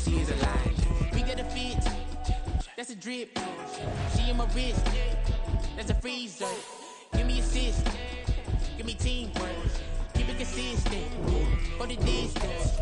she is alive. We got a fit, that's a drip. She in my wrist, that's a freezer. Give me assist, give me teamwork. Keep it consistent, for the distance.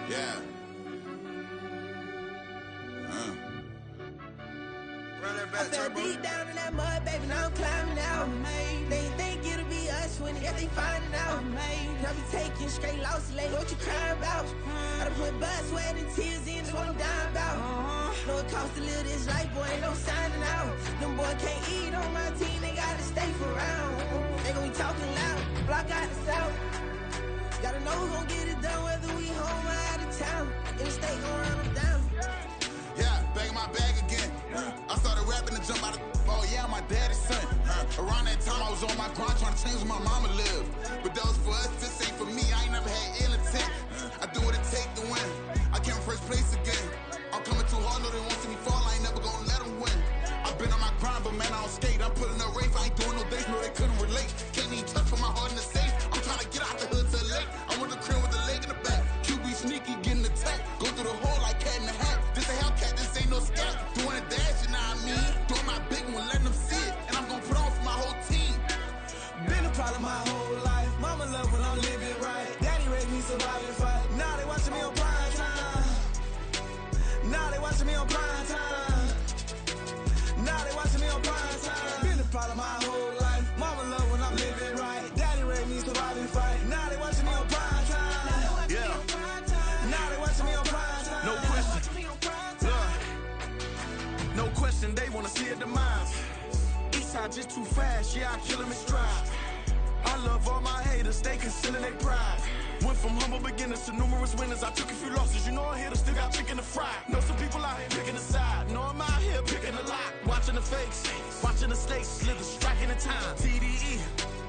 Yeah. Run that back, I fell deep down in that mud, baby, now I'm climbing out. They think it'll be us when yet they finding out. I be taking straight losses, lady, what you crying about? I done put blood, sweat, and tears in, that's what I'm dying about. Know it costs to live this life, boy, ain't no signing out. Them boy can't eat on my team, they gotta stay for round. They gon' be talking loud, block out the south. Gotta know who gon' get it done, whether we home or out of town. In the state gon' run them down. Yeah, back in my bag again. I started rapping to jump out of oh yeah, my daddy's son. Around that time I was on my grind trying to change where my mama lived. But that was for us, this ain't for me. I ain't never had ill intent. I do what it take to win. I came in first place again. I'm coming too hard, no they won't see me fall. I ain't never gonna let them win. I've been on my grind, but man I don't skate. I'm putting up race, I ain't doing no days, no they couldn't relate. Can't even touch for my heart in the safe. I'm trying to get out the hood to the lake. I want the crib with the leg in the back. QB sneaky, getting attacked. Go through the hole like cat in the hat. This a Hellcat, this ain't no scat. Doing a dash, you know what I mean? Doing my big one, letting them see it. And I'm gonna put on for my whole team. Been a problem my whole life. Mama love when I'm living right. Daddy raised me survive and fight. Now they watching me on prime time. Now they watching me on prime time. Now they watching me on prime time. Been a problem my whole life. Mama love when I'm living right. Daddy raised me survive and fight. Now they watching me on prime time. Yeah. Now they watching me on prime time. No question. No question, they wanna see a demise. Eastside just too fast, yeah, I kill them in stride. I love all my haters, they concealing their pride. Went from humble beginners to numerous winners. I took a few losses, you know I hit her, still got chicken to fry. Know some fakes. Watching the snakes slither, striking the time. TDE,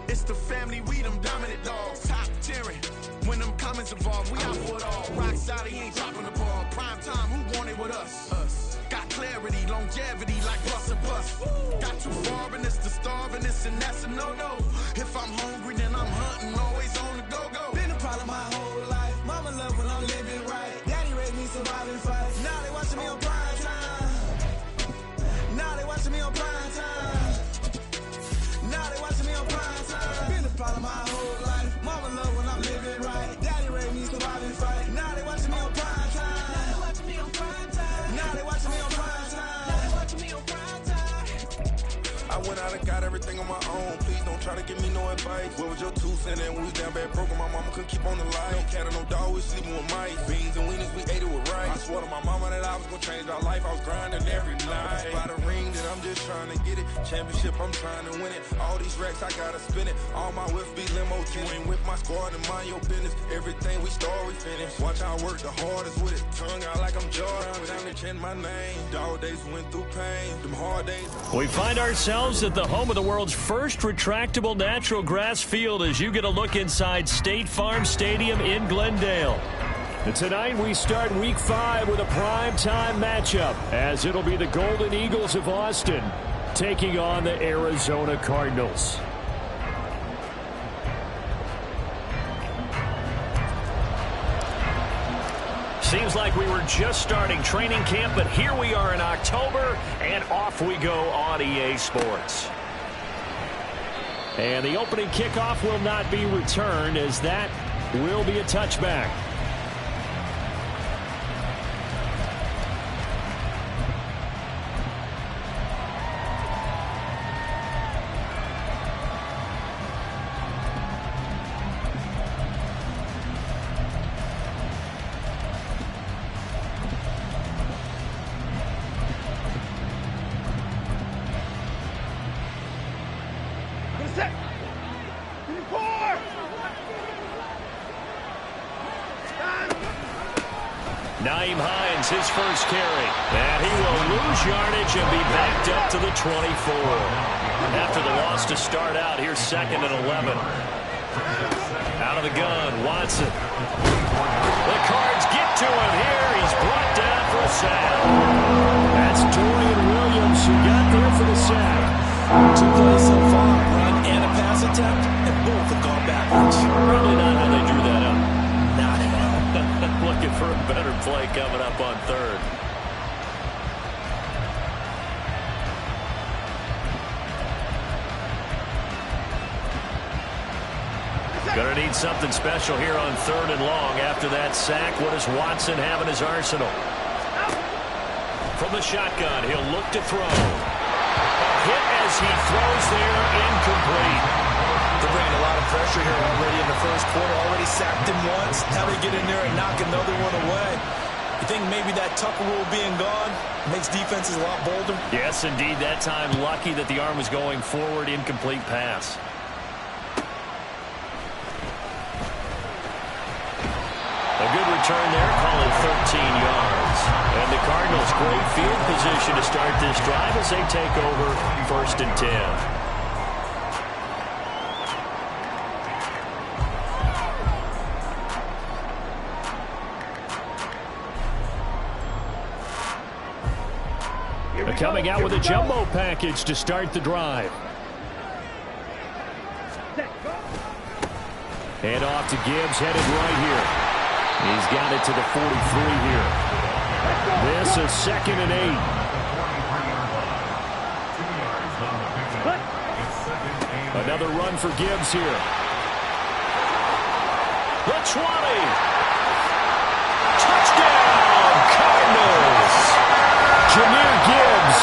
it's the family, we them dominant dogs. Top tiering, when them comments involved, we out for it all. Rock solid, he ain't dropping the ball. Prime time, who want it with us? Us. Got clarity, longevity, like bus and bus. Got too far and it's the starving, this and that's a no-no. If I'm hungry, then I'm hunting, always on the go-go. Been a problem my whole life. Mama love when I'm living right. Daddy raised me surviving fights. Now they watching me on prime time. Now they watching me on prime time. Now they watching me on prime time. Been a problem my whole life. Mama love when I'm living right. Daddy raised me surviving fights. Now they watching me on prime time. Now they watching me on prime time. Now they watching me on prime time. Now they watching me on prime time. I went out and got everything on my own. Please don't try to give me no advice. What was your 2 cents? And we was down bad broke and my mama couldn't keep on the light. No cat or no dog, we sleeping with mice. Beans and weenies, we ate it with rice. I swore to my mama that I was gonna change our life. I was grinding every night. By the ring that I'm just trying to get it. Championship, I'm trying to win it. All these racks, I gotta spin it. All my whips be limo. You ain't with my squad and mind your business. Everything we start, we finish. Watch how I work the hardest with it. Tongue out like I'm Jordan. Without me change my name. Dog days went through pain. Them hard days. We find ourselves at the home of the world's first retractable natural grass field as you get a look inside State Farm Stadium in Glendale. And tonight we start Week 5 with a primetime matchup as it'll be the Golden Eagles of Austin taking on the Arizona Cardinals. Seems like we were just starting training camp, but here we are in October, and off we go on EA Sports. And the opening kickoff will not be returned, as that will be a touchback. Nyheim Hines, his first carry. And he will lose yardage and be backed up to the 24. After the loss to start out, here's 2nd and 11. Out of the gun, Watson. The Cards get to him here. He's brought down for a sack. That's Dorian Williams who got there for the sack. 2 plays so far, run and a pass attempt, and both have gone backwards. Probably not how they drew that up. Not at all. Looking for a better play coming up on 3rd. Gonna need something special here on 3rd and long. After that sack, what does Watson have in his arsenal? From the shotgun, he'll look to throw. A hit as he throws there, incomplete. They're bringing a lot of pressure here already in the first quarter. Already sacked him once. Now they get in there and knock another one away. You think maybe that Tucker rule being gone makes defenses a lot bolder? Yes, indeed. That time, lucky that the arm was going forward. Incomplete pass. A good return there, call it 13 yards. And the Cardinals, great field position to start this drive as they take over 1st and 10. Coming out with a jumbo package to start the drive. Hand off to Gibbs, headed right here. He's got it to the 43 here. This is 2nd and 8. Another run for Gibbs here. The 20. Touchdown, Cardinals. Jahmyr Gibbs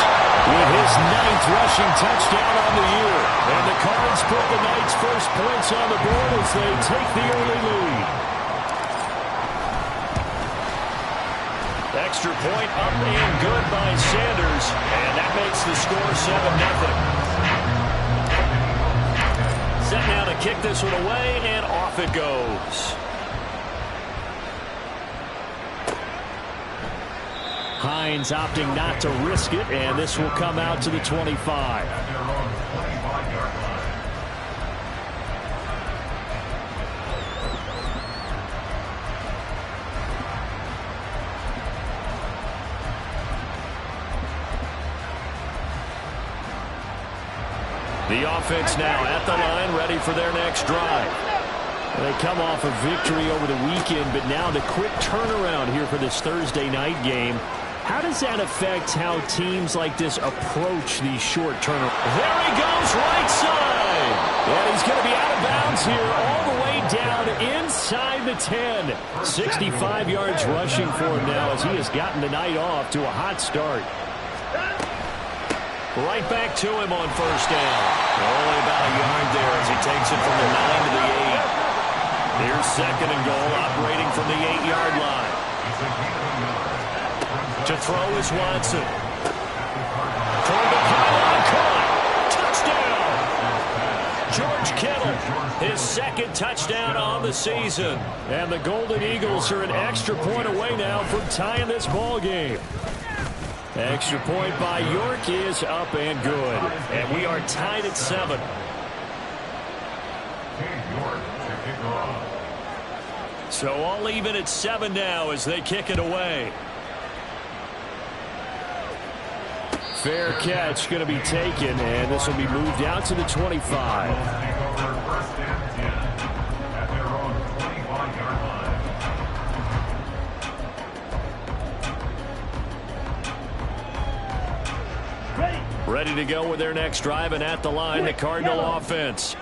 with his 9th rushing touchdown on the year. And the Cards put the Knights' first points on the board as they take the early lead. Extra point up and good by Sanders. And that makes the score 7-0. Set now to kick this one away, and off it goes. Hines opting not to risk it, and this will come out to the 25. The offense now at the line, ready for their next drive. They come off a victory over the weekend, but now the quick turnaround here for this Thursday night game. How does that affect how teams like this approach these short turnarounds? There he goes, right side. And he's going to be out of bounds here all the way down inside the 10. 65 yards rushing for him now as he has gotten the night off to a hot start. Right back to him on first down. Only about a yard there as he takes it from the 9 to the 8. Here's second and goal, operating from the 8-yard line. To throw is Watson. Toward the pylon, caught. Touchdown! George Kittle, his second touchdown on the season. And the Golden Eagles are an extra point away now from tying this ball game. Extra point by York is up and good. And we are tied at 7. So all even at 7 now as they kick it away. Fair catch going to be taken, and this will be moved out to the 25. Ready to go with their next drive, and at the line, the Cardinal offense.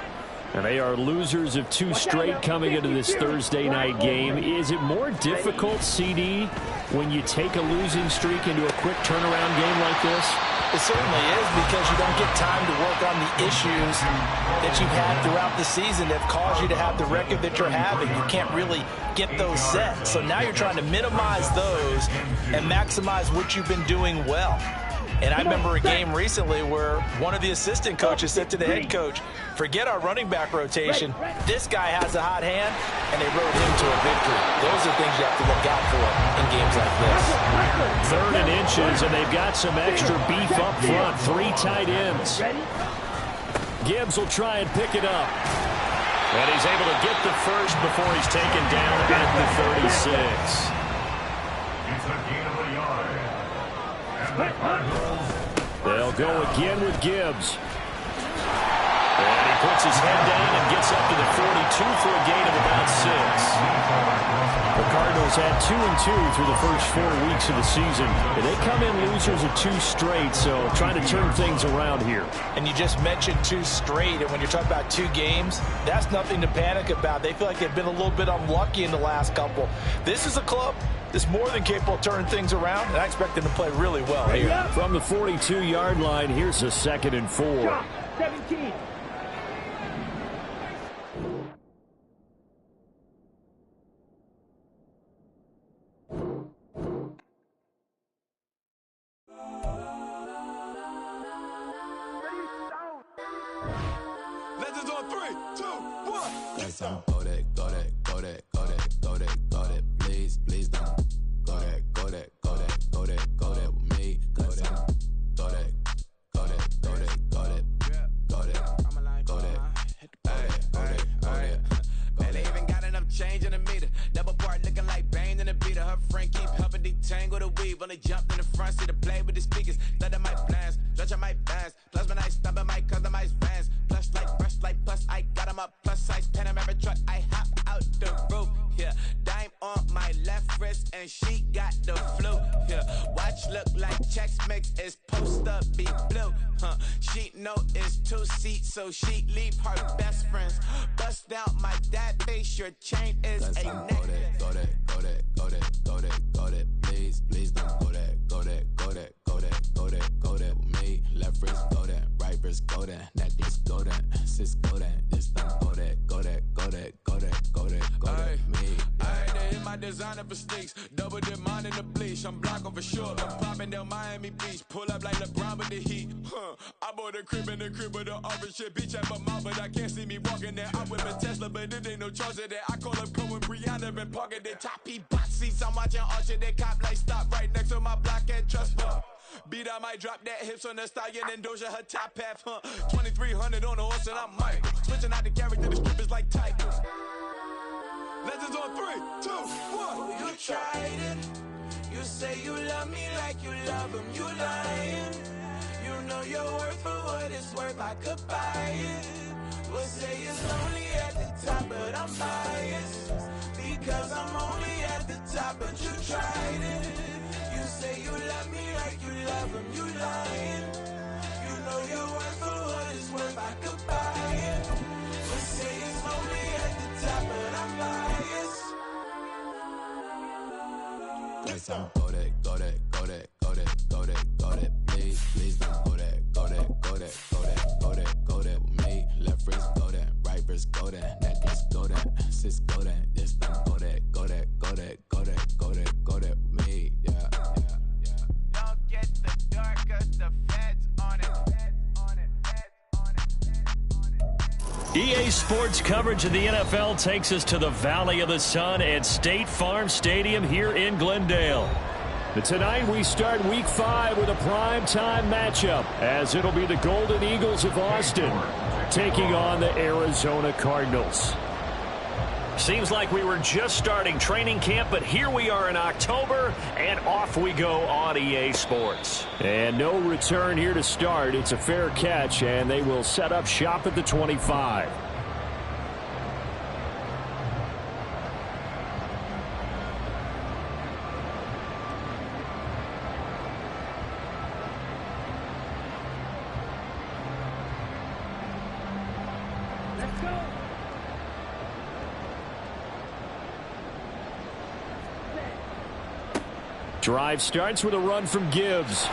And they are losers of 2 straight coming into this Thursday night game. Is it more difficult, CD, when you take a losing streak into a quick turnaround game like this? It certainly is, because you don't get time to work on the issues that you've had throughout the season that have caused you to have the record that you're having. You can't really get those set. So now you're trying to minimize those and maximize what you've been doing well. And I remember a game recently where one of the assistant coaches said to the head coach, forget our running back rotation. This guy has a hot hand, and they rode him to a victory. Those are things you have to look out for in games like this. 3rd and inches, and they've got some extra beef up front. 3 tight ends. Gibbs will try and pick it up. And he's able to get the first before he's taken down at the 36. They'll go again with Gibbs. And he puts his head down and gets up to the 42 for a gain of about 6. The Cardinals had 2-2 through the first 4 weeks of the season. And they come in losers of 2 straight, so trying to turn things around here. And you just mentioned 2 straight, and when you're talking about 2 games, that's nothing to panic about. They feel like they've been a little bit unlucky in the last couple. This is a club that's more than capable of turning things around, and I expect them to play really well here. From the 42-yard line, here's a 2nd and 4. 17. Legends on 3, 2, 1. Yes, I'm go that, go that, go that, go that, go that, go that. Please, please don't go that, go that, go that, go that, go that with me. Go that, go that, go that, go that, go that, go that, go that, go that. Man, they even got enough change in the meter. Double part looking like Bane in the beater. Her friend keep helping detangle the weave. Only jumped in the front seat to play with the speakers. Let might blast, stretch might dance. Plus when I stop it, might customize vans. Plus like brush like plus I got them up. Plus size Panamera truck. I hop out the roof. Yeah, dime on my left wrist and she got the flu. Yeah, watch look like Chex Mix is post up be blue. She know it's 2 seats, so she leave her best friends. Bust out my dad face, your chain is a neck. Go that, go that, go that, go that, go that. Please, please don't go that, go that, go that, go that, go that, go that with me. Left wrist go that, right wrist go that, necklace go that, sis go that, this don't go that, go that, go that, go that, go that, go that with me. They hit my designer for sneaks, double dip mine in the bleach. I'm blocking for sure. I'm popping down Miami Beach, pull up like LeBron with the heat. I bought a crib in the crib with the orange shit. Beach at my mouth, but I can't see me walking there. I'm with a Tesla, but it ain't no charge of that. I call up Cohen, Brianna, and parking the top. He box seats. I'm watching Archer, they cop like stop right next to my block and Beat, I might drop that hips on the stallion and Doja her top half, 2300 on the horse and I'm Mike. Switching out the character, the strippers like Tigers. Legends on 3, 2, 1. You tried it. You say you love me like you love him. You lying. You know your worth for what it's worth. I could buy it. We'll say it's only at the top, but I'm biased because I'm only at the top. But you tried it. You say you love me like you love him. You lying. You know your worth for what it's worth. I could buy it. We'll say it's only at the top, but I'm biased. Listen, go that, go that, go that, go that, go that, go that, please, please don't go that, go that, go that, go that, go that, go that with me. Left wrist go that, right wrist go that, necklace go that, sis go that, this thing go that, go that, go that, go that, go that, go that with me. Yeah, yeah, yeah. Don't get the dark, cause the feds on it. EA Sports coverage of the NFL takes us to the Valley of the Sun at State Farm Stadium here in Glendale. But tonight we start Week 5 with a primetime matchup, as it'll be the Golden Eagles of Austin taking on the Arizona Cardinals. Seems like we were just starting training camp, but here we are in October, and off we go on EA Sports. And no return here to start. It's a fair catch, and they will set up shop at the 25. Drive starts with a run from Gibbs.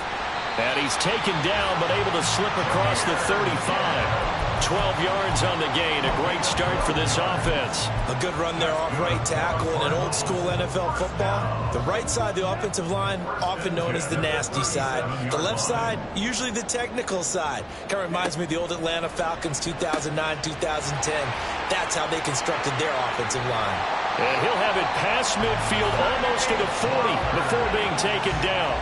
And he's taken down, but able to slip across the 35. 12 yards on the gain. A great start for this offense. A good run there off right tackle. In an old school NFL football, the right side of the offensive line, often known as the nasty side. The left side, usually the technical side. Kind of reminds me of the old Atlanta Falcons 2009, 2010. That's how they constructed their offensive line. And he'll have it past midfield, almost to the 40 before being taken down.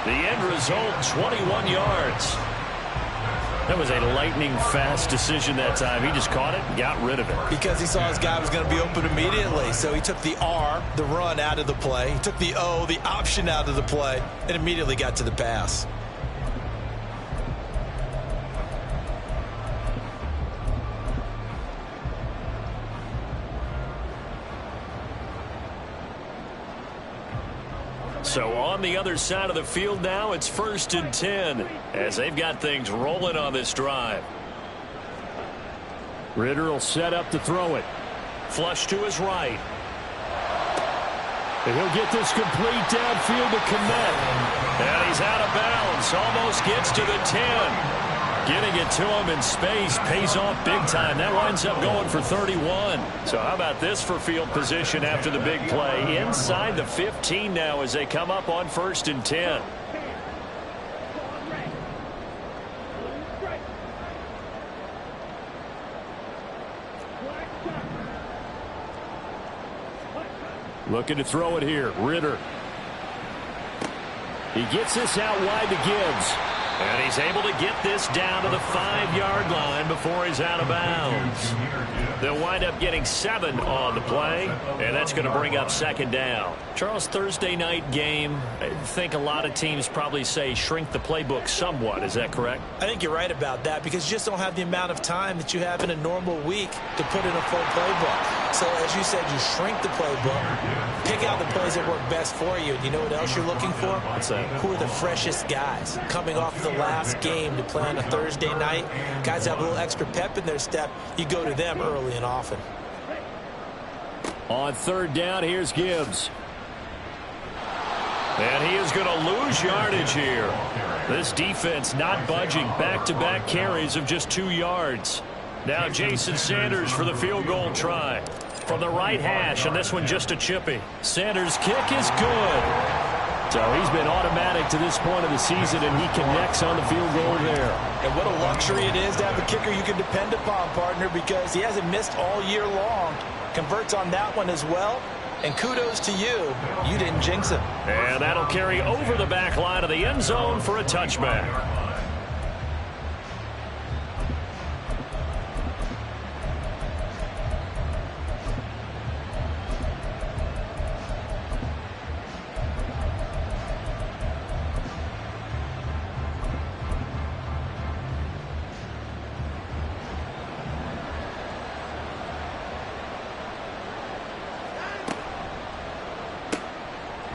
The end result, 21 yards. That was a lightning-fast decision that time. He just caught it and got rid of it. Because he saw his guy was going to be open immediately. So he took the R, the run, out of the play. He took the O, the option, out of the play, and immediately got to the pass. So on the other side of the field now, it's 1st and 10 as they've got things rolling on this drive. Ritter will set up to throw it. Flush to his right. And he'll get this complete downfield to Kmet. And he's out of bounds. Almost gets to the 10. Getting it to him in space pays off big time. That winds up going for 31. So how about this for field position after the big play? Inside the 15 now as they come up on 1st and 10. Looking to throw it here. Ritter. He gets this out wide to Gibbs. And he's able to get this down to the 5-yard line before he's out of bounds. They'll wind up getting 7 on the play, and that's going to bring up 2nd down. Charles, Thursday night game, I think a lot of teams probably say shrink the playbook somewhat. Is that correct? I think you're right about that because you just don't have the amount of time that you have in a normal week to put in a full playbook. So, as you said, you shrink the playbook, pick out the plays that work best for you. And you know what else you're looking for? What's that? Who are the freshest guys coming off the last game to play on a Thursday night? Guys have a little extra pep in their step. You go to them early and often. On 3rd down, here's Gibbs. And he is going to lose yardage here. This defense not budging. Back-to-back carries of just 2 yards. Now Jason Sanders for the field goal try. From the right hash, and this one just a chippy. Sanders' kick is good. So he's been automatic to this point of the season, and he connects on the field goal there. And what a luxury it is to have a kicker you can depend upon, partner, because he hasn't missed all year long. Converts on that one as well. And kudos to you. You didn't jinx him. And that'll carry over the back line of the end zone for a touchback.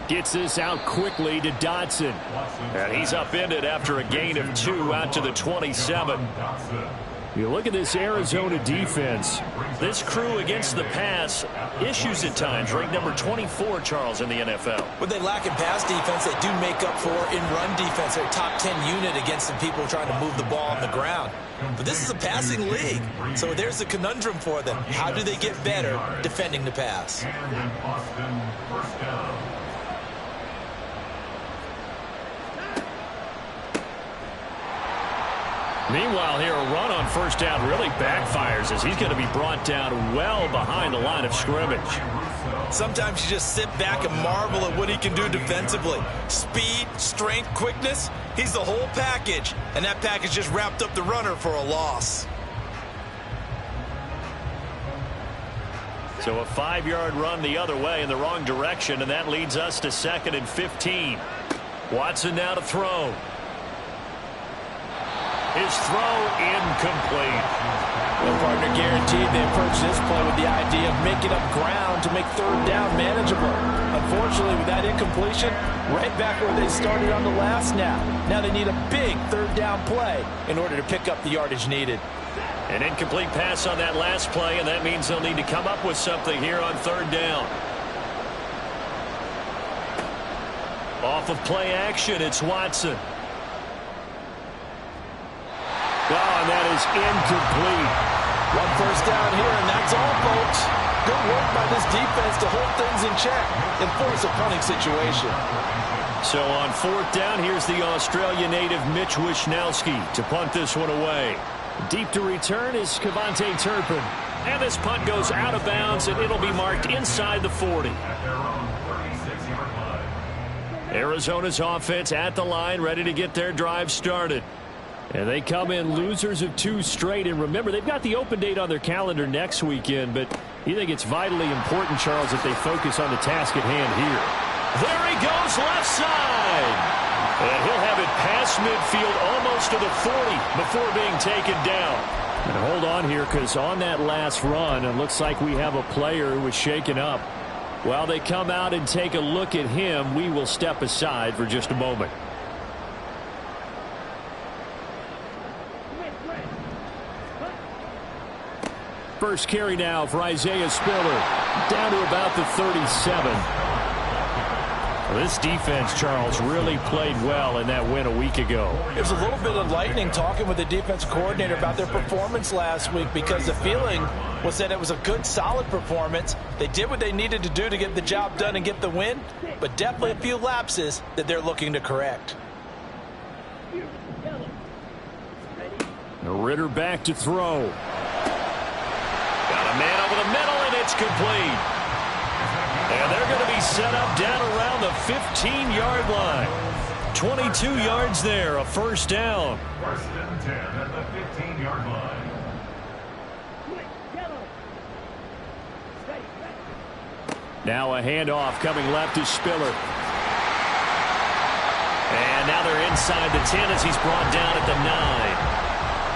Gets this out quickly to Dotson. And he's upended after a gain of 2 out to the 27. You look at this Arizona defense. This crew against the pass, issues at times. Ranked number 24, Charles, in the NFL. When they lack in pass defense, they do make up for in run defense. They're top 10 unit against the people trying to move the ball on the ground. But this is a passing league, so there's a conundrum for them. How do they get better defending the pass? Meanwhile, here, a run on first down really backfires as he's going to be brought down well behind the line of scrimmage. Sometimes you just sit back and marvel at what he can do defensively. Speed, strength, quickness, he's the whole package. And that package just wrapped up the runner for a loss. So a 5-yard run the other way in the wrong direction, and that leads us to 2nd and 15. Watson now to throw. His throw incomplete. Well, partner, guaranteed they approach this play with the idea of making up ground to make third down manageable. Unfortunately, with that incompletion, right back where they started on the last snap. Now they need a big third down play in order to pick up the yardage needed. An incomplete pass on that last play, and that means they'll need to come up with something here on third down. Off of play action, it's Watson. Oh, and that is incomplete. One first down here, and that's all, folks. Good work by this defense to hold things in check and force a punting situation. So on fourth down, here's the Australia native Mitch Wishnowsky to punt this one away. Deep to return is Kevontae Turpin. And this punt goes out of bounds, and it'll be marked inside the 40. Arizona's offense at the line, ready to get their drive started. And they come in losers of 2 straight. And remember, they've got the open date on their calendar next weekend. But you think it's vitally important, Charles, that they focus on the task at hand here. There he goes, left side. And he'll have it past midfield almost to the 40 before being taken down. And hold on here, because on that last run, it looks like we have a player who was shaken up. While they come out and take a look at him, we will step aside for just a moment. First carry now for Isaiah Spiller, down to about the 37. Well, this defense, Charles, really played well in that win a week ago. It was a little bit enlightening talking with the defense coordinator about their performance last week, because the feeling was that it was a good, solid performance. They did what they needed to do to get the job done and get the win, but definitely a few lapses that they're looking to correct. Ritter back to throw. Got a man over the middle, and it's complete. And they're going to be set up down around the 15-yard line. 22 yards there, a first down. First and 10 at the 15-yard line. Now a handoff coming left to Spiller. And now they're inside the 10 as he's brought down at the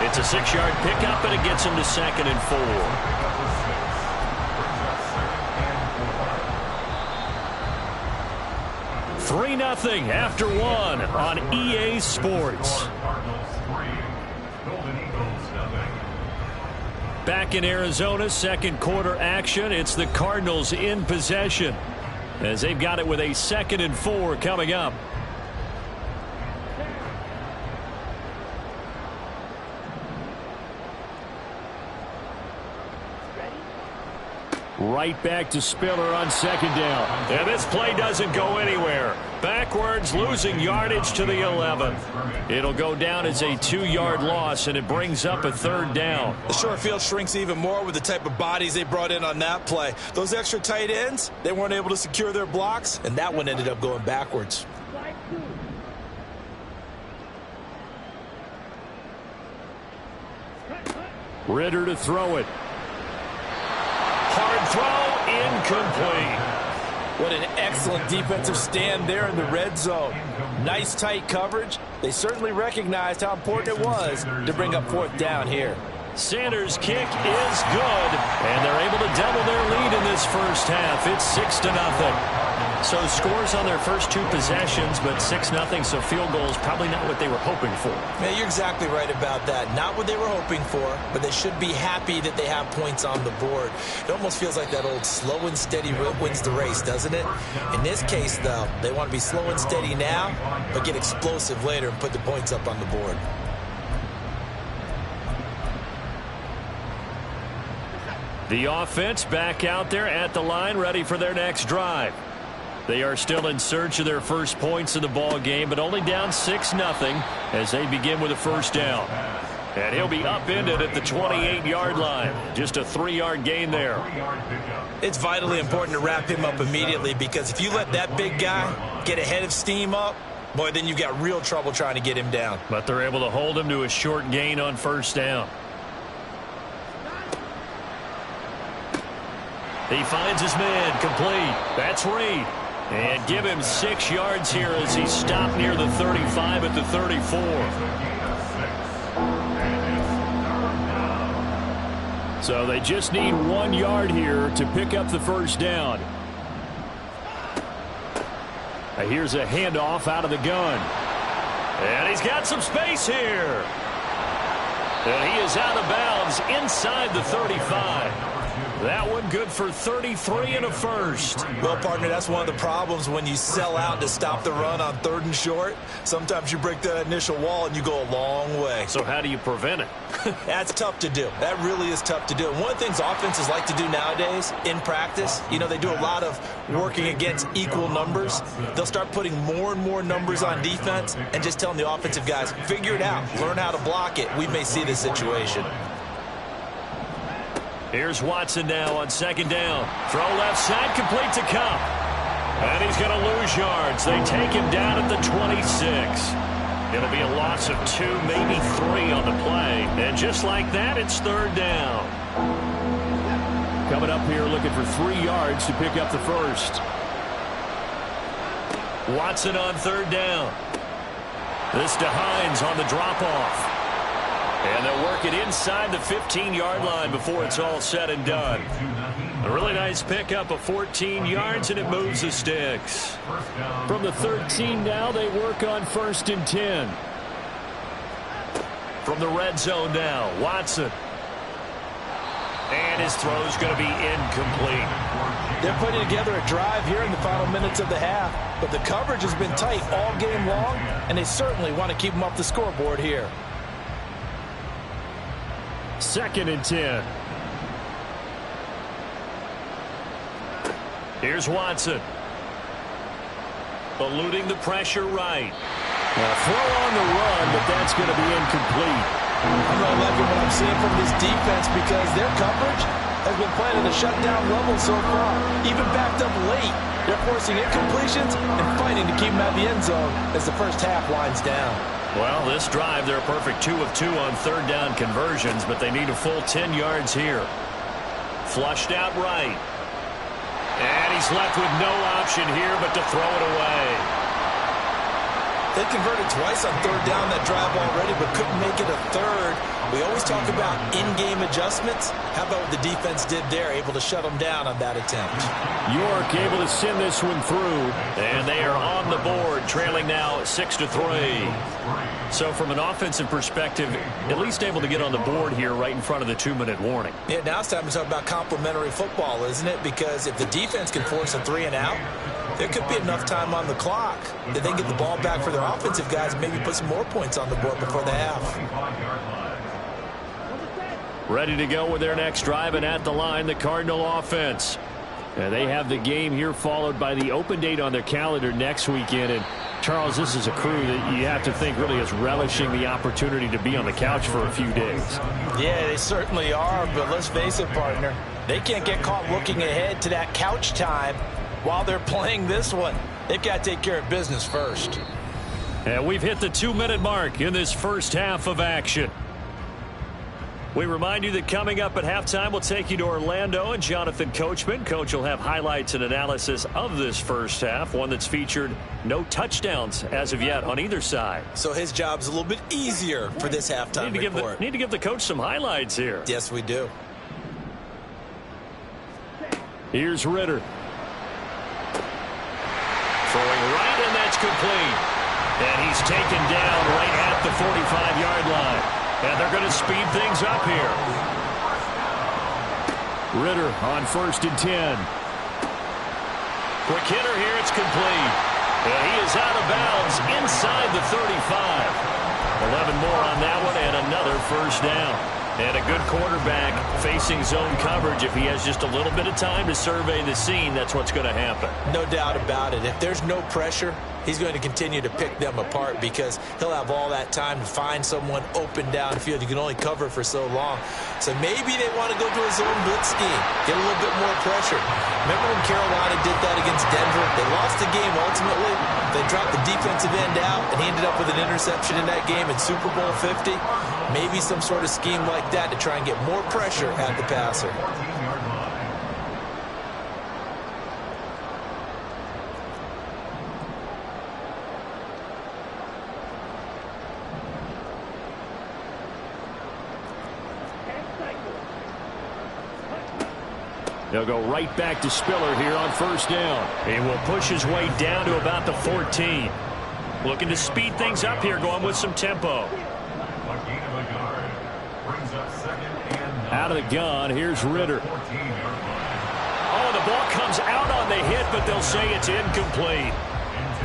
9. It's a 6-yard pickup, and it gets him to 2nd and 4. 3-0 after 1 on EA Sports. Back in Arizona, second quarter action. It's the Cardinals in possession as they've got it with a 2nd and 4 coming up. Right back to Spiller on second down. And this play doesn't go anywhere. Backwards, losing yardage to the 11. It'll go down as a 2-yard loss, and it brings up a third down. The short field shrinks even more with the type of bodies they brought in on that play. Those extra tight ends, they weren't able to secure their blocks, and that one ended up going backwards. Ritter to throw it. Hard throw, incomplete. What an excellent defensive stand there in the red zone. Nice tight coverage. They certainly recognized how important it was to bring up fourth down here. Sanders' kick is good, and they're able to double their lead in this first half. It's 6-0. So scores on their first 2 possessions, but 6-0, so field goal is probably not what they were hoping for. Yeah, you're exactly right about that. Not what they were hoping for, but they should be happy that they have points on the board. It almost feels like that old slow and steady wins the race, doesn't it? In this case, though, they want to be slow and steady now, but get explosive later and put the points up on the board. The offense back out there at the line, ready for their next drive. They are still in search of their first points in the ball game, but only down 6-0 as they begin with a first down. And he'll be upended at the 28-yard line. Just a 3-yard gain there. It's vitally important to wrap him up immediately, because if you let that big guy get ahead of steam up, boy, then you've got real trouble trying to get him down. But they're able to hold him to a short gain on first down. He finds his man complete. That's Reed. And give him 6 yards here as he stopped near the 35 at the 34. So they just need 1 yard here to pick up the first down. Here's a handoff out of the gun. And he's got some space here. And he is out of bounds inside the 35. That one good for 33 and a first. Well, partner, that's one of the problems when you sell out to stop the run on 3rd and short. Sometimes you break that initial wall and you go a long way. So how do you prevent it? That's tough to do. That really is tough to do. And one of the things offenses like to do nowadays in practice, you know, they do a lot of working against equal numbers. They'll start putting more and more numbers on defense and just telling the offensive guys, figure it out, learn how to block it. We may see this situation. Here's Watson now on second down. Throw left side, complete to Kupp. And he's going to lose yards. They take him down at the 26. It'll be a loss of 2, maybe 3 on the play. And just like that, it's 3rd down. Coming up here looking for 3 yards to pick up the first. Watson on 3rd down. This to Hines on the drop-off. And they'll work it inside the 15-yard line before it's all said and done. A really nice pickup of 14 yards, and it moves the sticks. From the 13 now, they work on 1st and 10. From the red zone now, Watson. And his throw's going to be incomplete. They're putting together a drive here in the final minutes of the half, but the coverage has been tight all game long, and they certainly want to keep them off the scoreboard here. 2nd and 10. Here's Watson. Eluding the pressure right. Now throw on the run, but that's going to be incomplete. I'm really liking what I'm seeing from this defense because their coverage has been playing at a shutdown level so far. Even backed up late, they're forcing incompletions and fighting to keep them out of the end zone as the first half winds down. Well, this drive, they're a perfect 2 of 2 on 3rd down conversions, but they need a full 10 yards here. Flushed out right. And he's left with no option here but to throw it away. They converted twice on 3rd down that drive already, but couldn't make it a 3rd. We always talk about in-game adjustments. How about what the defense did there, able to shut them down on that attempt? York able to send this one through, and they are on the board, trailing now 6-3. So from an offensive perspective, at least able to get on the board here right in front of the 2-minute warning. Yeah, now it's time to talk about complementary football, isn't it? Because if the defense can force a 3 and out, there could be enough time on the clock that they get the ball back for their offensive guys and maybe put some more points on the board before the half. Ready to go with their next drive, and at the line, the Cardinal offense. And they have the game here followed by the open date on their calendar next weekend. And Charles, this is a crew that you have to think really is relishing the opportunity to be on the couch for a few days. Yeah, they certainly are, but let's face it, partner. They can't get caught looking ahead to that couch time while they're playing this one. They've got to take care of business first. And we've hit the 2-minute mark in this first half of action. We remind you that coming up at halftime, we'll take you to Orlando and Jonathan Coachman. Coach will have highlights and analysis of this first half, one that's featured no touchdowns as of yet on either side. So his job's a little bit easier for this halftime report. Need to give the coach some highlights here. Yes, we do. Here's Ritter. Throwing right, and that's complete. And he's taken down right at the 45-yard line. And they're going to speed things up here. Ritter on 1st and 10. Quick hitter here. It's complete. And he is out of bounds inside the 35. 11 more on that one and another first down. And a good quarterback facing zone coverage. If he has just a little bit of time to survey the scene, that's what's going to happen. No doubt about it. If there's no pressure, he's going to continue to pick them apart because he'll have all that time to find someone open downfield. You can only cover for so long. So maybe they want to go to a zone blitz scheme, get a little bit more pressure. Remember when Carolina did that against Denver? They lost the game ultimately. They dropped the defensive end out, and he ended up with an interception in that game in Super Bowl 50. Maybe some sort of scheme like that to try and get more pressure at the passer. They'll go right back to Spiller here on 1st down. He will push his way down to about the 14. Looking to speed things up here, going with some tempo. Out of the gun, here's Ritter. Oh, the ball comes out on the hit, but they'll say it's incomplete.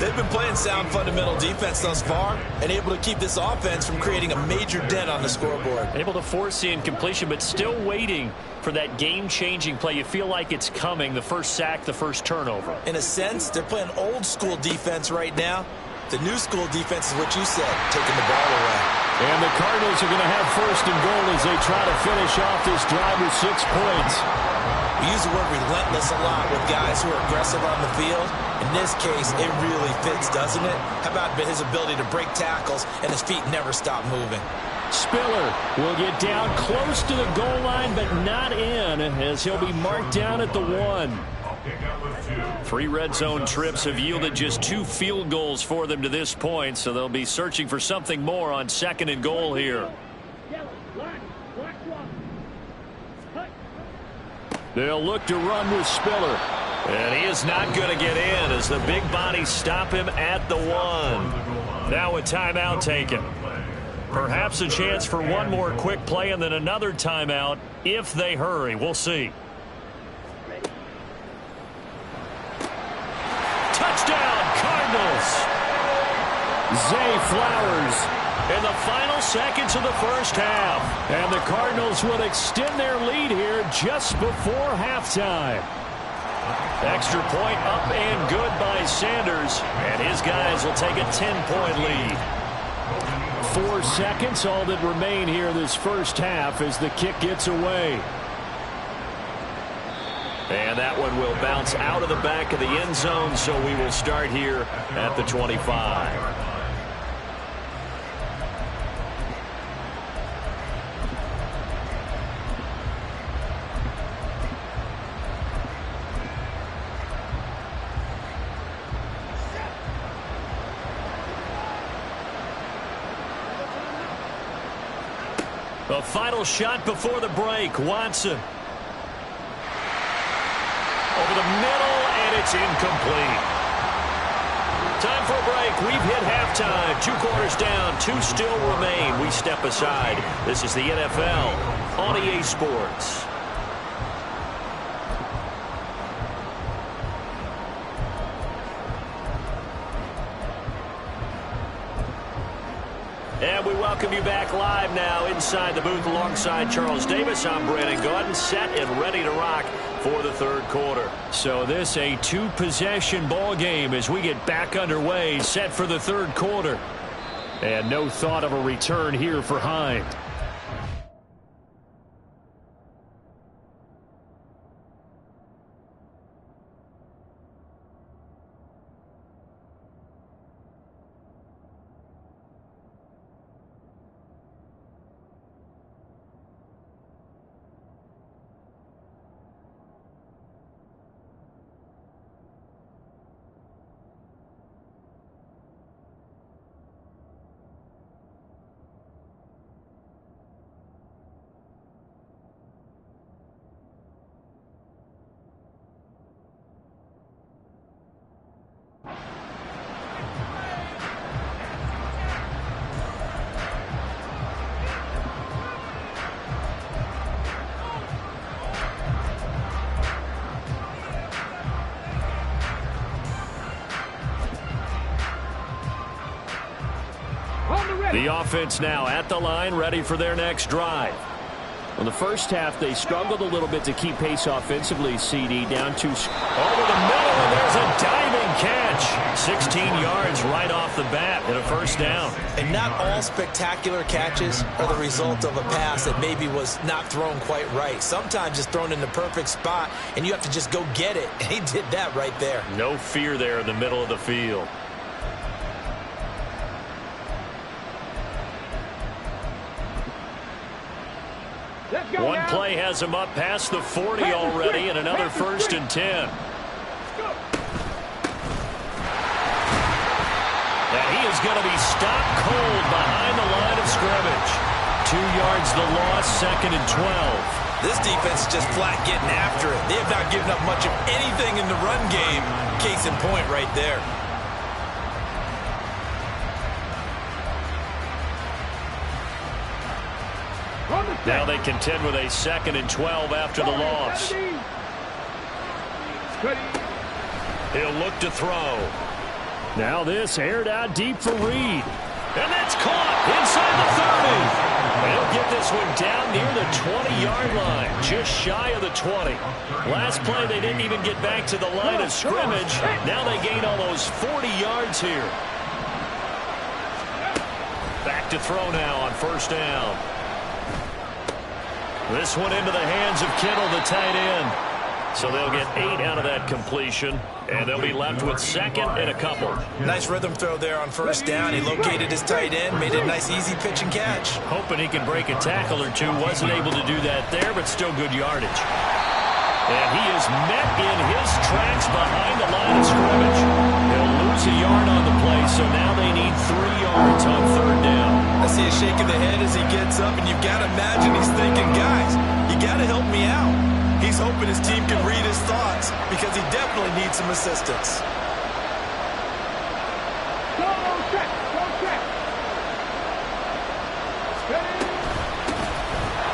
They've been playing sound fundamental defense thus far and able to keep this offense from creating a major dent on the scoreboard. Able to force the incompletion, but still waiting for that game-changing play. You feel like it's coming, the first sack, the first turnover. In a sense, they're playing old-school defense right now. The new school defense is what you said, taking the ball away. And the Cardinals are going to have 1st and goal as they try to finish off this drive with 6 points. We use the word relentless a lot with guys who are aggressive on the field. In this case, it really fits, doesn't it? How about his ability to break tackles and his feet never stop moving? Spiller will get down close to the goal line, but not in, as he'll be marked down at the 1. 3 red zone trips have yielded just 2 field goals for them to this point, so they'll be searching for something more on 2nd and goal here. They'll look to run with Spiller. And he is not going to get in as the big bodies stop him at the 1. Now a timeout taken. Perhaps a chance for one more quick play and then another timeout if they hurry. We'll see. Touchdown, Cardinals. Zay Flowers in the final seconds of the first half. And the Cardinals will extend their lead here just before halftime. Extra point up and good by Sanders. And his guys will take a 10-point lead. 4 seconds, all that remain here this first half as the kick gets away. And that one will bounce out of the back of the end zone, so we will start here at the 25. The final shot before the break. Watson. Over the middle, and it's incomplete. Time for a break. We've hit halftime. 2 quarters down. 2 still remain. We step aside. This is the NFL on EA Sports. And we welcome you back live now inside the booth alongside Charles Davis. I'm Brandon Gaudin, set and ready to rock for the third quarter. So this a two-possession ball game as we get back underway, set for the third quarter. And no thought of a return here for Hind. The offense now at the line, ready for their next drive. In the first half, they struggled a little bit to keep pace offensively, CD, down to... Over the middle, and there's a diving catch. 16 yards right off the bat and a first down. And not all spectacular catches are the result of a pass that maybe was not thrown quite right. Sometimes it's thrown in the perfect spot, and you have to just go get it. And he did that right there. No fear there in the middle of the field. One play has him up past the 40 already, and another 1st and 10. And he is going to be stopped cold behind the line of scrimmage. 2 yards the loss, 2nd and 12. This defense is just flat getting after it. They have not given up much of anything in the run game. Case in point right there. Now they contend with a 2nd and 12 after the loss. He'll look to throw. Now this aired out deep for Reed. And that's caught inside the 30. They'll get this one down near the 20-yard line, just shy of the 20. Last play, they didn't even get back to the line of scrimmage. Now they gain almost 40 yards here. Back to throw now on 1st down. This one into the hands of Kittle, the tight end. So they'll get 8 out of that completion, and they'll be left with 2nd and a couple. Nice rhythm throw there on 1st down. He located his tight end, made a nice easy pitch and catch. Hoping he can break a tackle or two. Wasn't able to do that there, but still good yardage. And he is met in his tracks behind the line of scrimmage. He'll lose a yard on the play, so now they need 3 yards on 3rd down. I see a shake of the head as he gets up, and you've got to imagine he's thinking, guys, you got to help me out. He's hoping his team can read his thoughts because he definitely needs some assistance.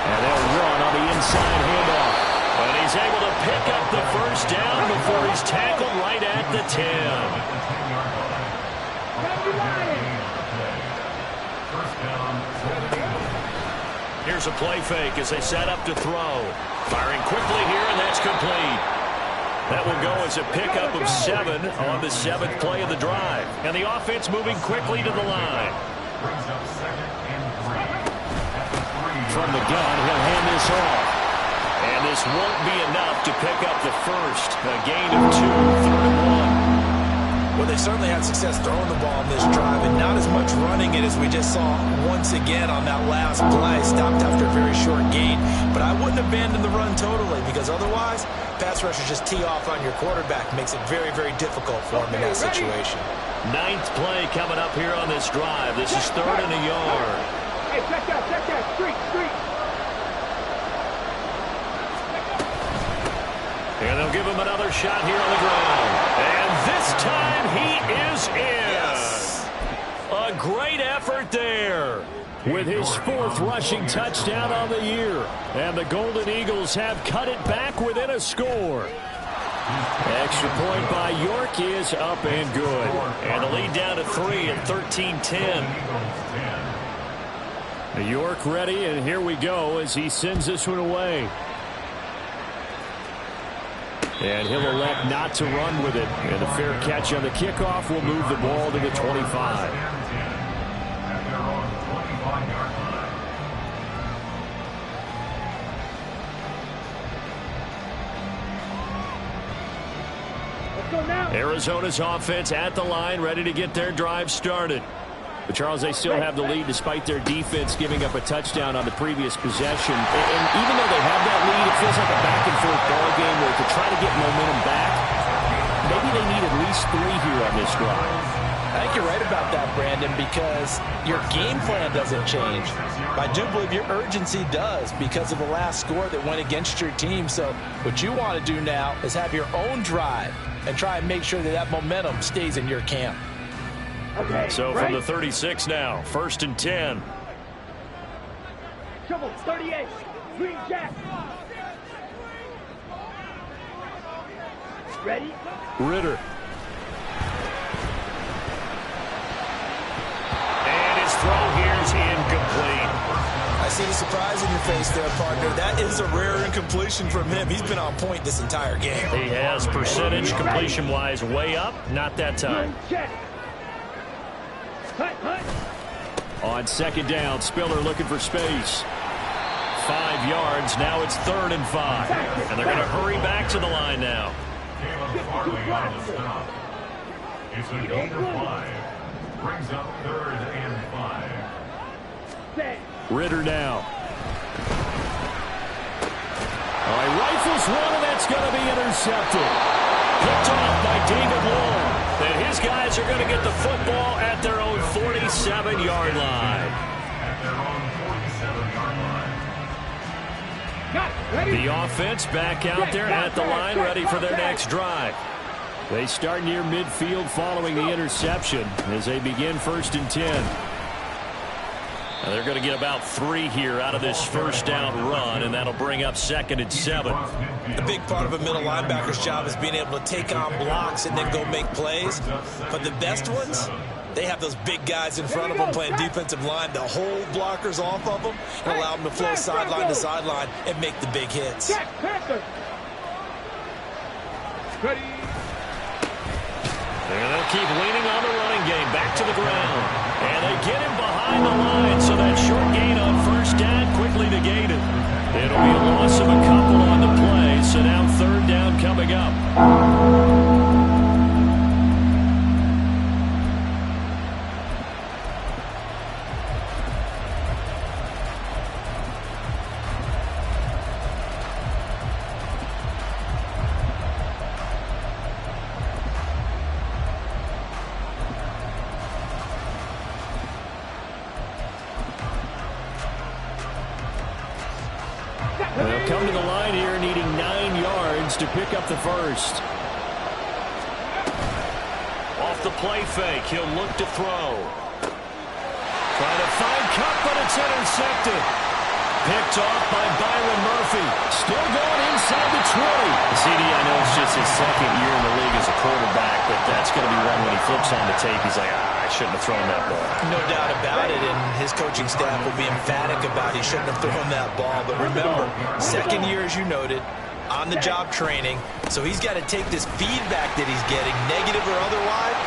And they'll run on the inside handoff. And he's able to pick up the 1st down before he's tackled right at the 10. Here's a play fake as they set up to throw. Firing quickly here, and that's complete. That will go as a pickup of 7 on the 7th play of the drive. And the offense moving quickly to the line. From the gun, he'll hand this off. And this won't be enough to pick up the 1st. A gain of 2, 3rd and 1. Well, they certainly had success throwing the ball on this drive, and not as much running it as we just saw once again on that last play. Stopped after a very short gain, but I wouldn't abandon the run totally, because otherwise, pass rushers just tee off on your quarterback. Makes it very, very difficult for him in that situation. 9th play coming up here on this drive. This is 3rd and a yard. Hey, check that, street. And they'll give him another shot here on the ground. And this time he is in. Yes. A great effort there. With his 4th rushing touchdown on the year. And the Golden Eagles have cut it back within a score. Extra point by York is up and good. And the lead down to 3 at 13-10. York ready, and here we go as he sends this one away. And he'll elect not to run with it. And a fair catch on the kickoff will move the ball to the 25. Arizona's offense at the line, ready to get their drive started. But, Charles, they still have the lead despite their defense giving up a touchdown on the previous possession. And even though they have that lead, it feels like a back-and-forth ball game where to try to get momentum back, maybe they need at least 3 here on this drive. I think you're right about that, Brandon, because your game plan doesn't change. I do believe your urgency does because of the last score that went against your team. So what you want to do now is have your own drive and try and make sure that that momentum stays in your camp. Okay, so from the 36 now, 1st and 10. Trouble, 38, Green Jack. Ready? Ritter. And his throw here is incomplete. I see the surprise in your face there, partner. That is a rare incompletion from him. He's been on point this entire game. He has percentage completion-wise way up. Not that time. On 2nd down, Spiller looking for space. 5 yards. Now it's 3rd and 5. And they're going to hurry back to the line now. It's a gain of 5. Brings up 3rd and 5. Ritter now. He rifles one, and that's going to be intercepted. Picked off by David Long. And his guys are going to get the football at their own 47-yard line. The offense back out there at the line, ready for their next drive. They start near midfield following the interception as they begin 1st and 10. And they're going to get about 3 here out of this 1st down run, and that'll bring up 2nd and 7. The big part of a middle linebacker's job is being able to take on blocks and then go make plays. But the best ones, they have those big guys in front of them playing defensive line to hold blockers off of them and allow them to flow sideline to sideline and make the big hits. Ready? And they'll keep leaning on the running game. Back to the ground. And they get him behind the line, so that short gain on 1st down quickly negated. It'll be a loss of a couple on the play, so now 3rd down coming up. They'll come to the line here needing 9 yards to pick up the 1st. Off the play fake, he'll look to throw. Trying to find Cup, but it's intercepted. Picked off by Byron Murphy. Still going inside the 20. CD, I know it's just his 2nd year in the league as a quarterback, but that's going to be one when he flips on the tape. He's like, I shouldn't have thrown that ball. No doubt about it, and his coaching staff will be emphatic about he shouldn't have thrown that ball. But remember, 2nd year, as you noted, on-the-job training, so he's got to take this feedback that he's getting, negative or otherwise.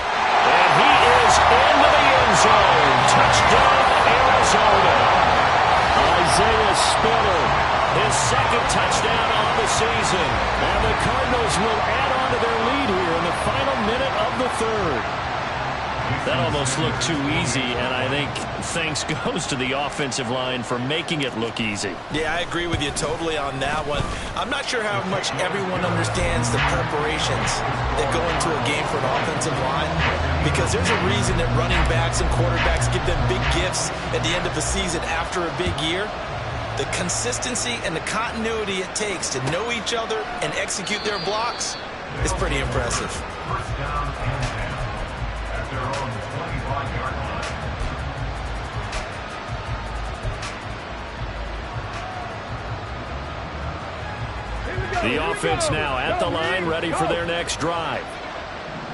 And he is into the end zone. Touchdown, Arizona. Isaiah Spiller, his 2nd touchdown of the season. And the Cardinals will add on to their lead here in the final minute of the 3rd. That almost looked too easy, and I think thanks goes to the offensive line for making it look easy. Yeah, I agree with you totally on that one. I'm not sure how much everyone understands the preparations that go into a game for an offensive line, because there's a reason that running backs and quarterbacks give them big gifts at the end of the season after a big year. The consistency and the continuity it takes to know each other and execute their blocks is pretty impressive. First down and 10 at their own 25-yard line. The offense now at the line, ready for their next drive.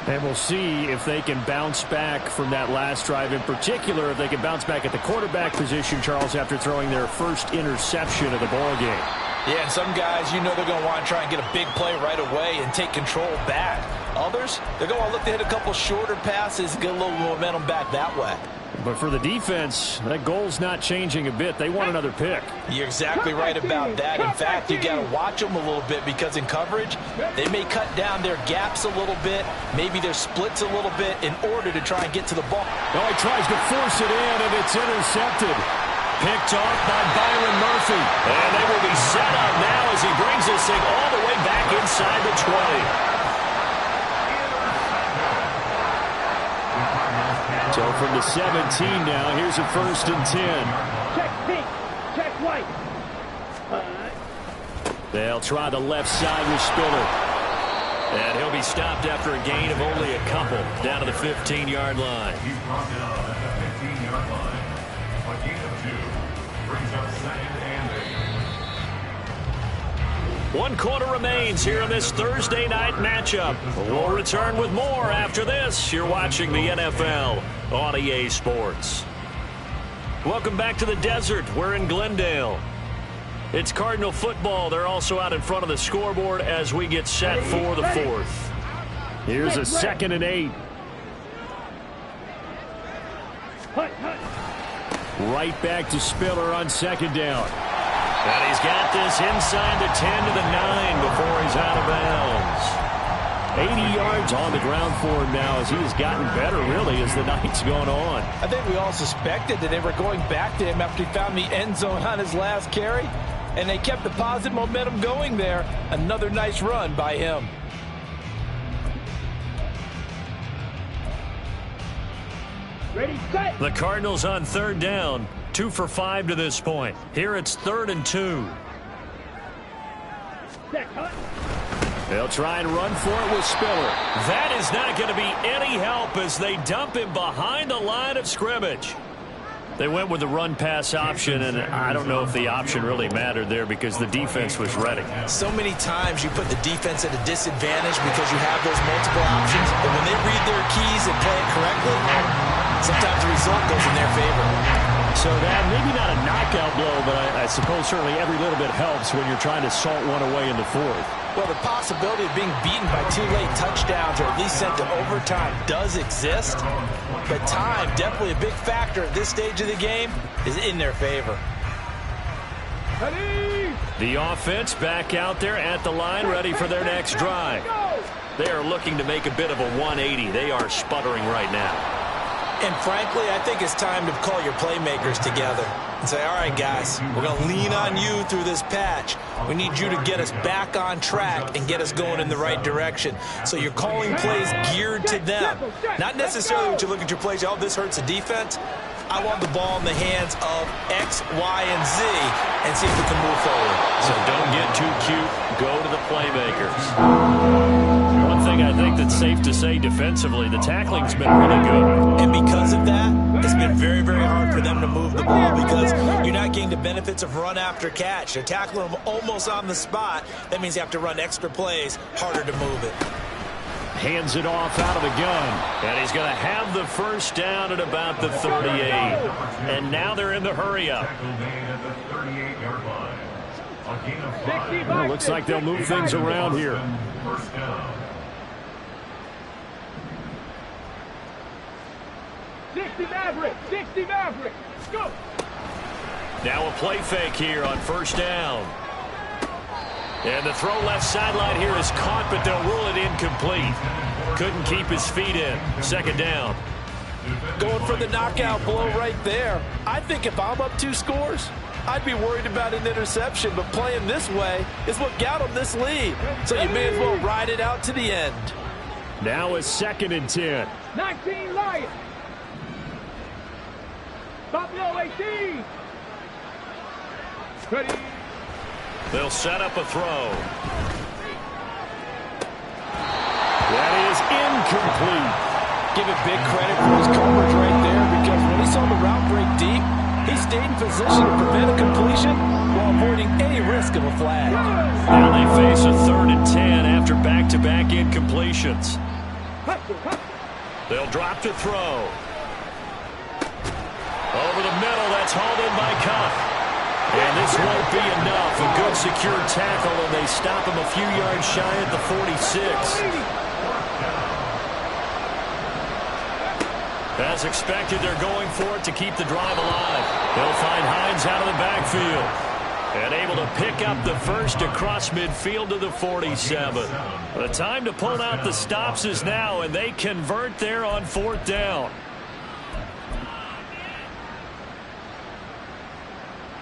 And we'll see if they can bounce back from that last drive. In particular, if they can bounce back at the quarterback position, Charles, after throwing their first interception of the ball game. Yeah, and some guys, you know they're going to want to try and get a big play right away and take control back. Others, they're going to want to look to hit a couple shorter passes, get a little momentum back that way. But for the defense, that goal's not changing a bit. They want another pick. You're exactly right about that. In fact, you got to watch them a little bit because in coverage, they may cut down their gaps a little bit, maybe their splits a little bit in order to try and get to the ball. Oh, he tries to force it in, and it's intercepted. Picked off by Byron Murphy. And they will be set up now as he brings this thing all the way back inside the 20. So from the 17 now, here's a 1st and 10. Check pink, check white. They'll try the left side with Spiller. And he'll be stopped after a gain of only a couple down to the 15-yard line. He's brought down at the 15-yard line. A gain of 2 brings up 2nd and 8. 1 quarter remains here in this Thursday night matchup. We'll return with more after this. You're watching the NFL on EA Sports. Welcome back to the desert. We're in Glendale. It's Cardinal football. They're also out in front of the scoreboard as we get set for the 4th. Here's a 2nd and 8. Right back to Spiller on 2nd down. And he's got this inside the 10 to the 9 before he's out of bounds. 80 yards on the ground for him now as he has gotten better, really, as the night's gone on. I think we all suspected that they were going back to him after he found the end zone on his last carry, and they kept the positive momentum going there. Another nice run by him. Ready, set. The Cardinals on 3rd down. 2 for 5 to this point. Here it's 3rd and 2. They'll try and run for it with Spiller. That is not going to be any help as they dump him behind the line of scrimmage. They went with the run-pass option, and I don't know if the option really mattered there because the defense was ready. So many times you put the defense at a disadvantage because you have those multiple options, but when they read their keys and play it correctly, sometimes the result goes in their favor. So that maybe not a knockout blow, but I suppose certainly every little bit helps when you're trying to salt one away in the 4th. Well, the possibility of being beaten by 2 late touchdowns or at least sent to overtime does exist, but time, definitely a big factor at this stage of the game, is in their favor. The offense back out there at the line, ready for their next drive. They are looking to make a bit of a 180. They are sputtering right now. And frankly, I think it's time to call your playmakers together and say, all right, guys, we're going to lean on you through this patch. We need you to get us back on track and get us going in the right direction. So you're calling plays geared to them. Not necessarily when you look at your plays, oh, this hurts the defense. I want the ball in the hands of X, Y, and Z and see if we can move forward. So don't get too cute. Go to the playmakers. One thing I think that's safe to say defensively, the tackling's been really good. And because of that, it's been very, very hard for them to move the ball because you're not getting the benefits of run after catch. They're tackling them almost on the spot. That means you have to run extra plays, harder to move it. Hands it off out of the gun. And he's going to have the 1st down at about the 38. And now they're in the hurry-up. Well, looks like they'll move things around here. 1st down. 60 Maverick, 60 Maverick. Go. Now a play fake here on 1st down. And the throw left sideline here is caught, but they'll rule it incomplete. Couldn't keep his feet in. 2nd down. Going for the knockout blow right there. I think if I'm up 2 scores, I'd be worried about an interception, but playing this way is what got them this lead. So you may as well ride it out to the end. Now a 2nd and 10. 19 Lions. Top low 18. Ready. They'll set up a throw. That is incomplete. Give it big credit for his coverage right there because when he saw the route break deep, he stayed in position to prevent a completion while avoiding any risk of a flag. Now they face a 3rd and 10 after back-to-back incompletions. They'll drop to throw. Over the middle, that's hauled in by Kupp. And this won't be enough. A good secure tackle, and they stop him a few yards shy at the 46. As expected, they're going for it to keep the drive alive. They'll find Hines out of the backfield. And able to pick up the first across midfield to the 47. The time to pull out the stops is now, and they convert there on 4th down.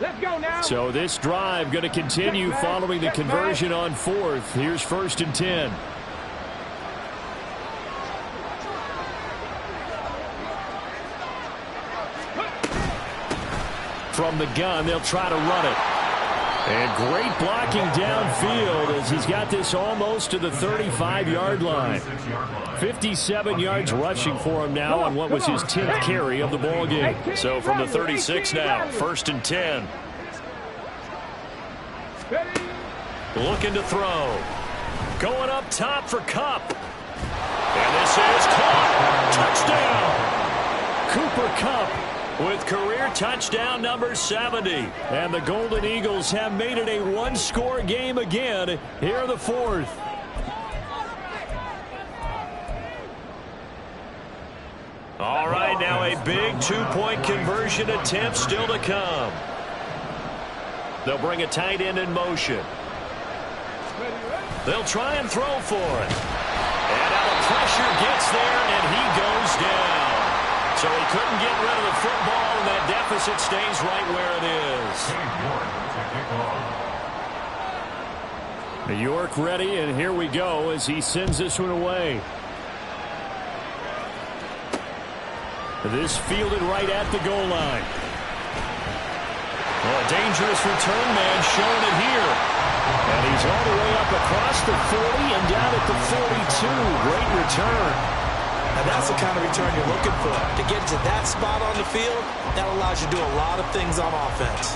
Let's go now. So this drive going to continue following the conversion on 4th. Here's 1st and 10. From the gun, they'll try to run it. And great blocking downfield as he's got this almost to the 35-yard line. 57 yards rushing for him now on what was his 10th carry of the ball game. So from the 36 now, 1st and 10. Looking to throw. Going up top for Kupp. And this is caught. Touchdown. Cooper Kupp with career touchdown number 70. And the Golden Eagles have made it a one-score game again here in the 4th. All right, now a big two-point conversion attempt still to come. They'll bring a tight end in motion. They'll try and throw for it. And now the pressure gets there, and he goes down. So he couldn't get rid of the football, and that deficit stays right where it is. New York ready, and here we go as he sends this one away. This fielded right at the goal line. Well, a dangerous return man showing it here. And he's all the way up across the 40 and down at the 42. Great return. And that's the kind of return you're looking for. To get to that spot on the field, that allows you to do a lot of things on offense.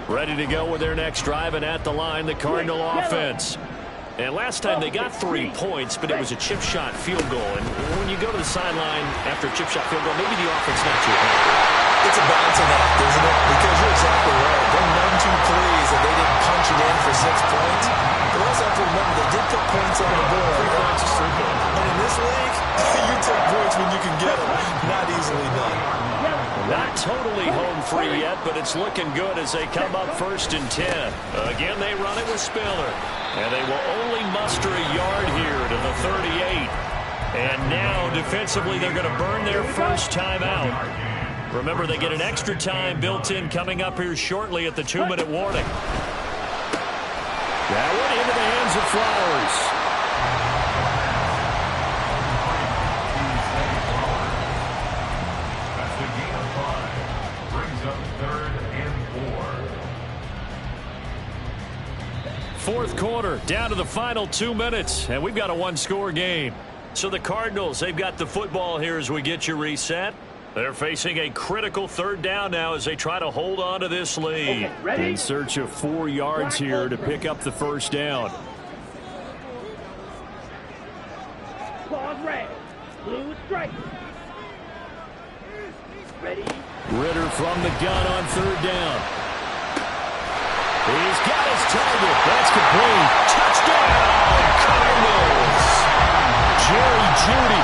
Ready to go with their next drive, and at the line, the Cardinal offense. And last time they got 3 points, but it was a chip shot field goal. And when you go to the sideline after a chip shot field goal, maybe the offense not too happy. It's a balancing act, isn't it? Because you're exactly right. They're none too pleased that they didn't punch it in for 6 points. But also have to remember they did put points on the board. 3 points is 3 points. And in this league, you take points when you can get them. Not easily done. Not totally home free yet, but it's looking good as they come up 1st and 10. Again, they run it with Spiller. And they will only muster a yard here to the 38. And now, defensively, they're going to burn their first time out. Remember, they get an extra time built in coming up here shortly at the 2-minute warning. That one into the hands of Flowers. That's the gain of 5. Brings up 3rd and 4. Fourth quarter, down to the final 2 minutes, and we've got a one-score game. So the Cardinals, they've got the football here as we get you reset. They're facing a critical 3rd down now as they try to hold on to this lead. In search of 4 yards here to pick up the first down. Pause red. Blue strike. Ready. Ritter from the gun on 3rd down. He's got his target. That's complete. Touchdown, Cardinals. Jerry Jeudy,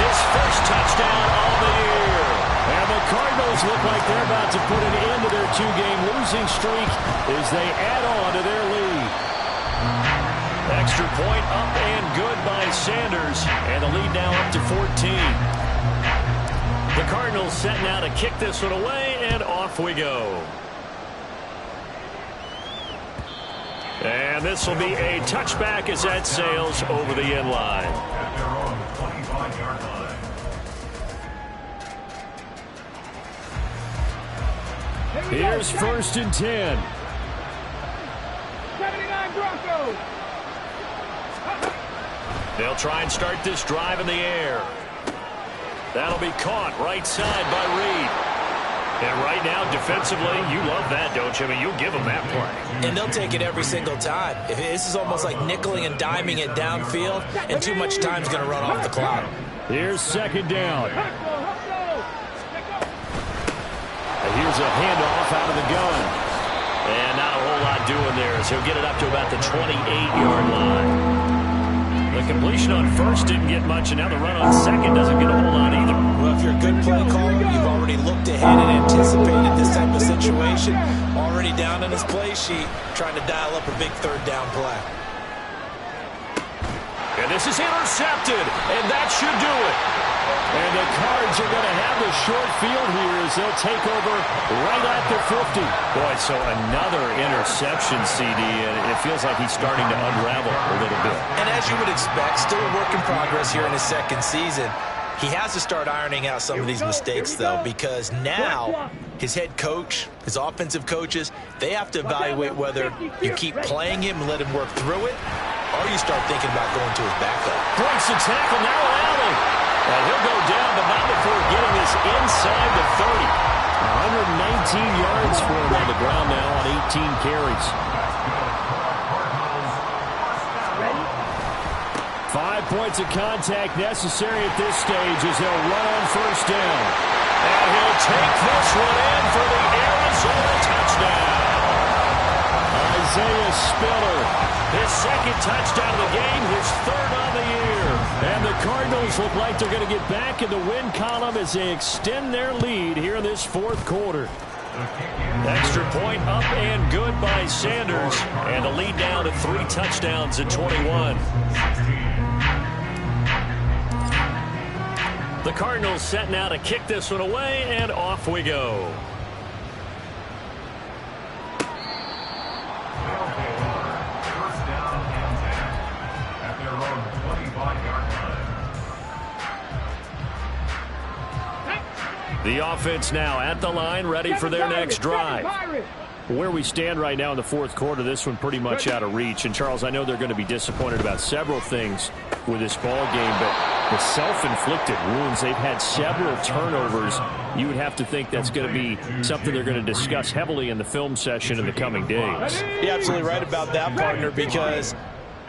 his first touchdown of the year. And the Cardinals look like they're about to put an end to their 2-game losing streak as they add on to their lead. Extra point up and good by Sanders. And the lead now up to 14. The Cardinals set now to kick this one away, and off we go. And this will be a touchback as that sails over the end line. At their own 25-yard line. Here's 1st and 10. 79 Broncos. They'll try and start this drive in the air. That'll be caught right side by Reed. And right now, defensively, you love that, don't you? I mean, you'll give them that play. And they'll take it every single time. This is almost like nickeling and diming it downfield, and too much time's going to run off the clock. Here's second down. Here's a handoff out of the gun. And not a whole lot doing there as he'll get it up to about the 28-yard line. The completion on first didn't get much, and now the run on second doesn't get a whole lot either. Well, if you're a good play caller, you've already looked ahead and anticipated this type of situation. Already down in his play sheet, trying to dial up a big third down play. And this is intercepted, and that should do it. And the Cards are going to have the short field here as they'll take over right at the 50. Boy, so another interception, CD, and it feels like he's starting to unravel a little bit. And as you would expect, still a work in progress here in his second season. He has to start ironing out some of these mistakes, though, because now his head coach, his offensive coaches, they have to evaluate whether you keep playing him and let him work through it, or you start thinking about going to his backup. Breaks the tackle, now Allen. And he'll go down, but not before getting this inside the 30. 119 yards for him on the ground now on 18 carries. 5 points of contact necessary at this stage as they'll run on first down. And he'll take this one in for the Arizona touchdown. Isaiah Spiller, his second touchdown of the game, his third on the year. And the Cardinals look like they're going to get back in the win column as they extend their lead here in this fourth quarter. Extra point up and good by Sanders. And the lead down to 3 touchdowns at 21. The Cardinals set now to kick this one away, and off we go. First down and 10 at their own 25-yard line. The offense now at the line, ready for their next drive. Where we stand right now in the fourth quarter, this one pretty much out of reach. And, Charles, I know they're going to be disappointed about several things with this ball game, but the self-inflicted wounds, they've had several turnovers. You would have to think that's going to be something they're going to discuss heavily in the film session in the coming days. You're absolutely right about that, partner, because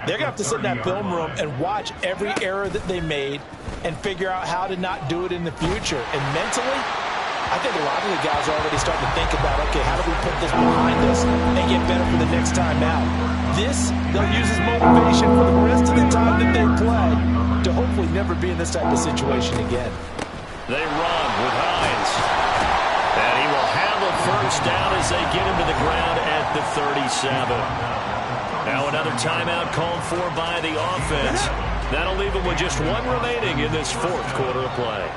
they're going to have to sit in that film room and watch every error that they made and figure out how to not do it in the future. And mentally, I think a lot of the guys are already starting to think about, okay, how do we put this behind us and get better for the next time out? This, they'll use as motivation for the rest of the time that they play to hopefully never be in this type of situation again. They run with Hines. And he will have a first down as they get him to the ground at the 37. Now another timeout called for by the offense. That'll leave them with just one remaining in this fourth quarter of play.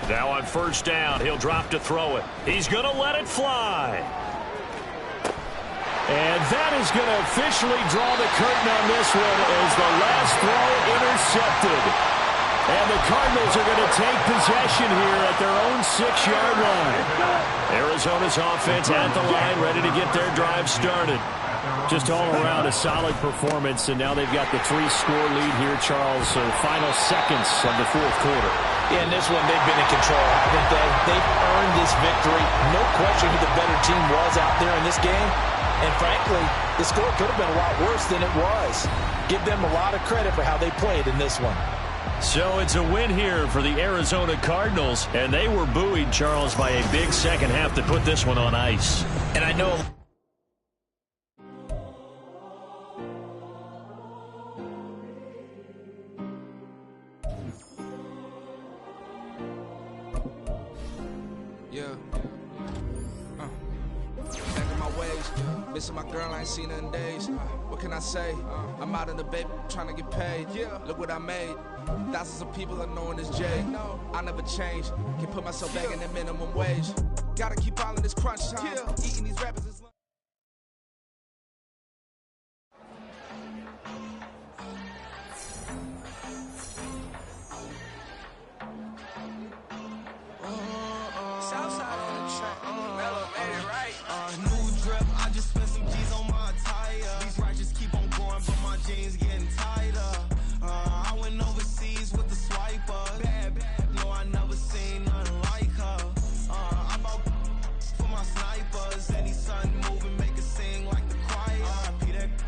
Now on first down, he'll drop to throw it. He's going to let it fly. And that is going to officially draw the curtain on this one as the last throw intercepted. And the Cardinals are going to take possession here at their own 6-yard line. Arizona's offense at the line, ready to get their drive started. Just all around a solid performance, and now they've got the 3-score lead here, Charles. So the final seconds of the fourth quarter. Yeah, in this one, they've been in control, haven't they? They've earned this victory. No question who the better team was out there in this game. And frankly, the score could have been a lot worse than it was. Give them a lot of credit for how they played in this one. So it's a win here for the Arizona Cardinals, and they were buoyed, Charles, by a big second half to put this one on ice. And I know... Missing my girl, I ain't seen her in days. What can I say? I'm out in the baby, trying to get paid. Look what I made. Thousands of people are knowing this Jay. I never change. Can put myself back in the minimum wage. Gotta keep all in this crunch time. Eating these rappers is Southside.